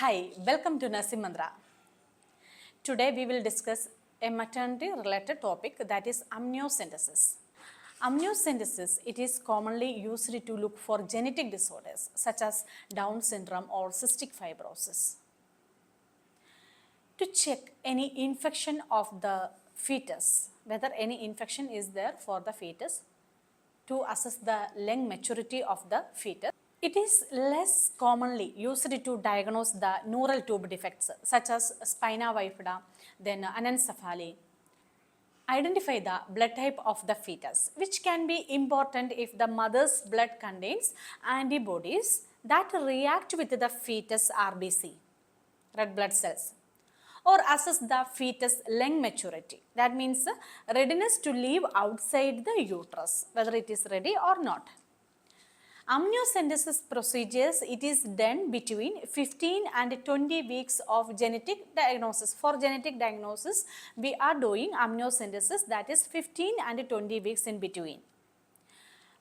Hi, welcome to Nursing Manthra. Today we will discuss a maternity related topic, that is amniocentesis. Amniocentesis, it is commonly used to look for genetic disorders such as Down syndrome or cystic fibrosis. To check any infection of the fetus, whether any infection is there for the fetus, to assess the lung maturity of the fetus. It is less commonly used to diagnose the neural tube defects such as spina bifida, then anencephaly. Identify the blood type of the fetus, which can be important if the mother's blood contains antibodies that react with the fetus RBC, red blood cells. Or assess the fetus lung maturity, that means readiness to live outside the uterus, whether it is ready or not. Amniocentesis procedures, it is done between 15 and 20 weeks of genetic diagnosis. For genetic diagnosis, we are doing amniocentesis, that is 15 and 20 weeks in between.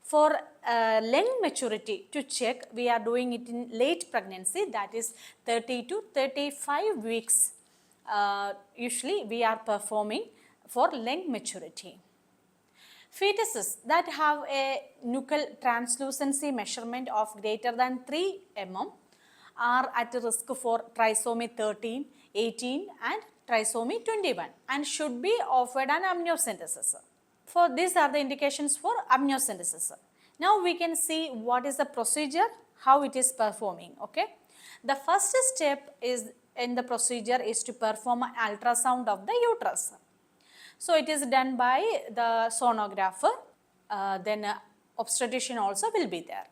For lung maturity to check, we are doing it in late pregnancy, that is 30 to 35 weeks. Usually we are performing for lung maturity. Fetuses that have a nuchal translucency measurement of greater than 3 mm are at risk for trisomy 13, 18 and trisomy 21 and should be offered an amniocentesis. For these are the indications for amniocentesis. Now we can see what is the procedure, how it is performing. Okay, the first step is in the procedure is to perform an ultrasound of the uterus. So it is done by the sonographer, then obstetrician also will be there.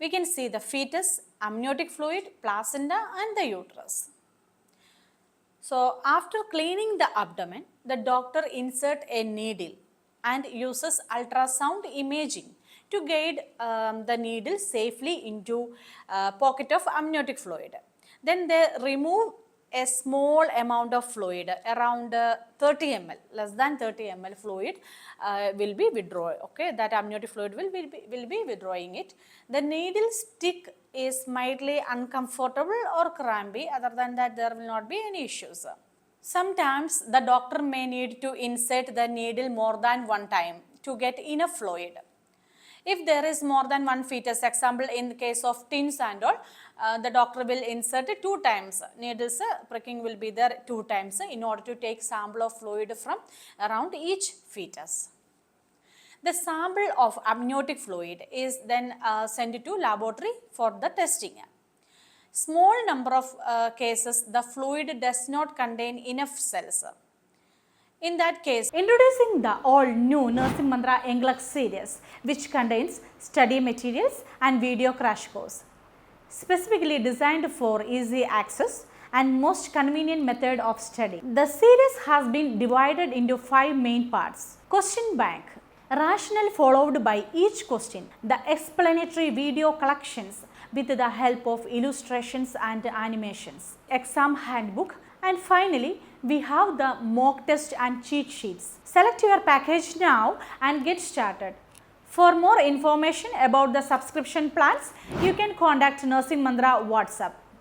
We can see the fetus, amniotic fluid, placenta and the uterus. So after cleaning the abdomen, the doctor insert a needle and uses ultrasound imaging to guide the needle safely into pocket of amniotic fluid. Then they remove a small amount of fluid, around 30 ml, less than 30 ml fluid will be withdrawn. Okay, that amniotic fluid will be withdrawing it. The needle stick is mildly uncomfortable or crampy. Other than that, there will not be any issues. Sometimes the doctor may need to insert the needle more than one time to get enough fluid. If there is more than one fetus, example in the case of twins and all, the doctor will insert it 2 times. Needles pricking will be there 2 times in order to take sample of fluid from around each fetus. The sample of amniotic fluid is then sent to laboratory for the testing. Small number of cases, the fluid does not contain enough cells. In that case, introducing the all-new Nursing Manthra NCLEX series, which contains study materials and video crash course, specifically designed for easy access and most convenient method of study. The series has been divided into 5 main parts. Question bank, rationale followed by each question, the explanatory video collections with the help of illustrations and animations, exam handbook, and finally, we have the mock test and cheat sheets. Select your package now and get started. For more information about the subscription plans, you can contact Nursing Manthra WhatsApp.